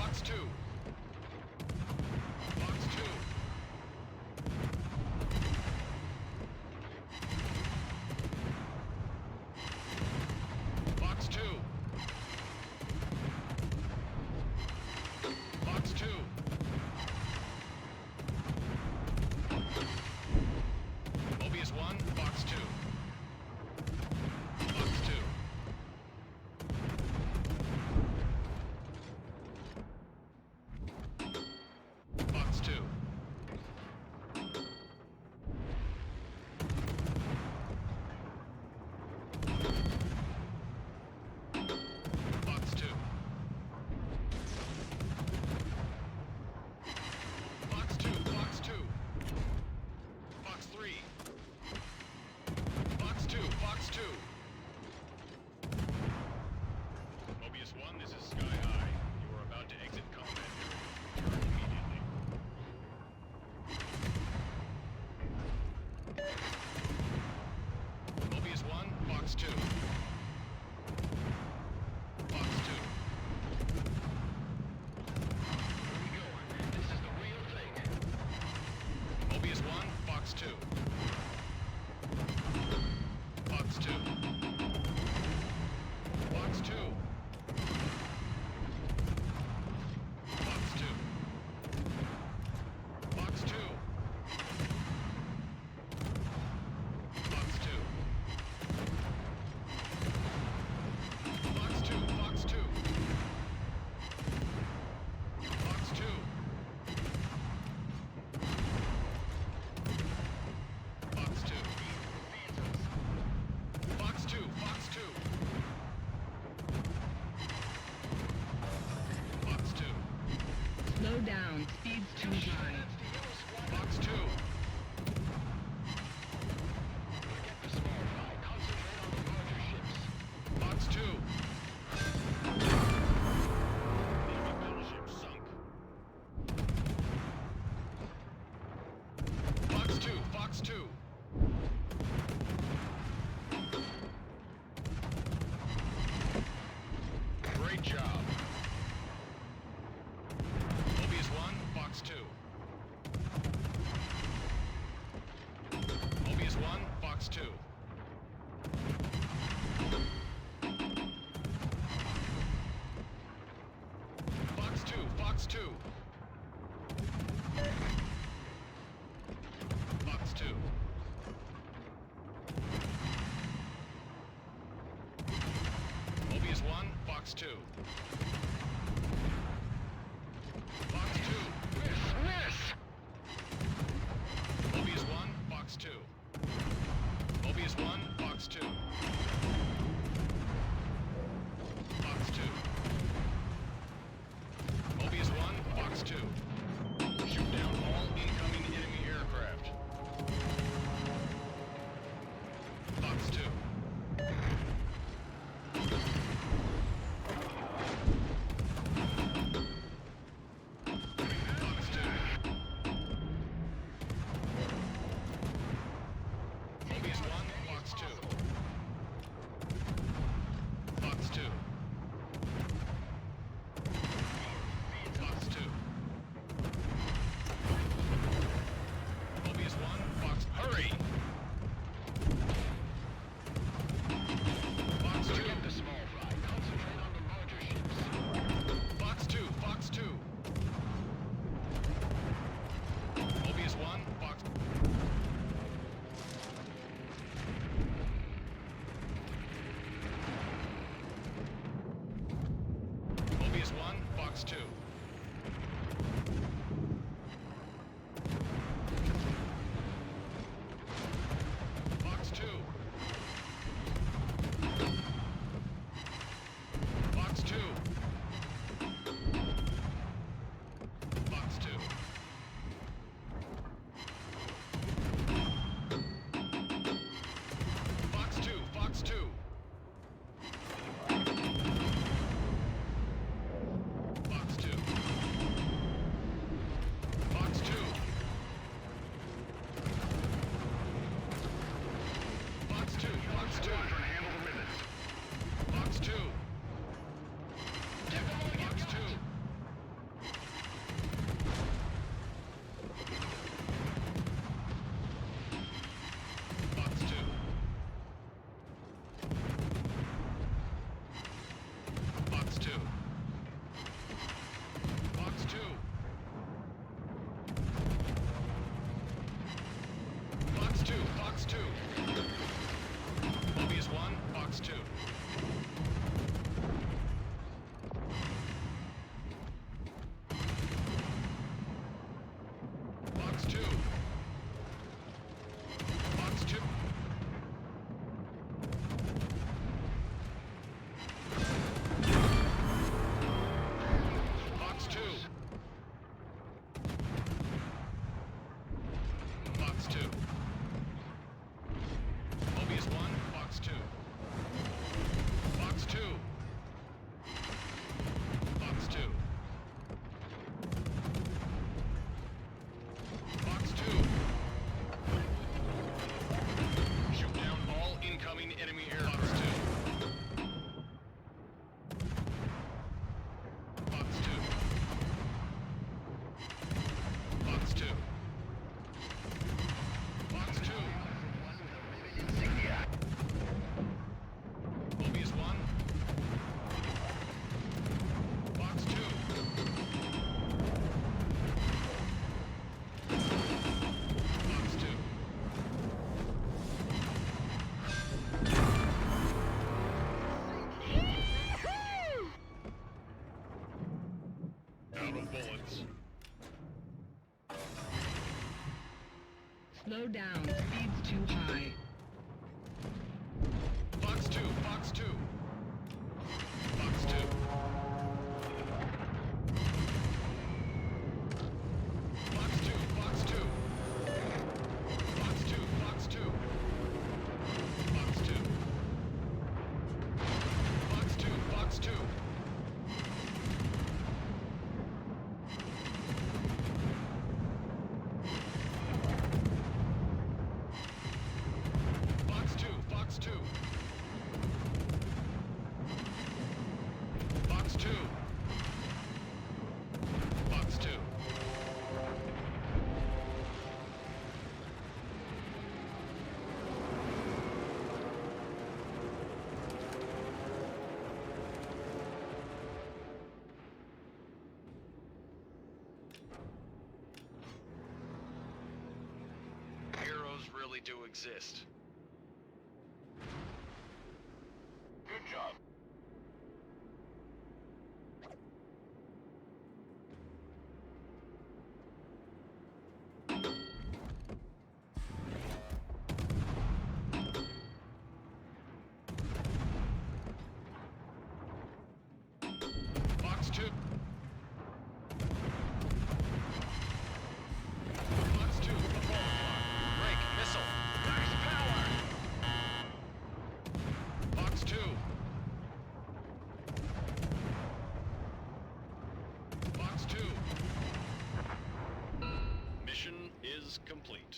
Box 2. Box 2. Box 2. Box 2. Mobius 1, Box 2. Box 2. Box 2. Box 2. Box 2, Box 2. Box 3. Box 2, Box 2. Mobius 1, this is Sky High. You are about to exit combat area. Return immediately. Mobius 1, Box 2. Box 2. Here we go. This is the real thing. Mobius 1, Box 2. Box 2. Box 2. Box 2. Box 2. Box 2. Box 2. Box 2. Box 2. Box 2. Box 2. Box 2. Box 2. Slow down. Speed's too high. Box 2. Box 2. Enemy battleship sunk. Box 2. Box 2. Great job. Mobius 1, Box 2. Mobius 1, Box 2. Box 2, Box 2. Box 2. Mobius 1, Box 2. Box 2. Miss! Mobius 1, Box 2. Mobius 1, Box 2. Box 2. Mobius 1, Box 2. Shoot down all incoming enemy aircraft. Box 2. Box 2. Mobius 1, Box 2. Box 2. Box 2. out of bullets. Slow down. Speed's too high. Fox 2, Fox 2. Fox 2. Fox 2, Fox 2. Fox 2, Fox 2. Fox 2. Fox 2, Fox 2. Fox 2, Fox 2. Fox 2. Fox 2. Heroes really do exist. Good job. Fox 2. Fox 2. Break. Missile. Nice power. Fox 2. Fox 2. Mission is complete.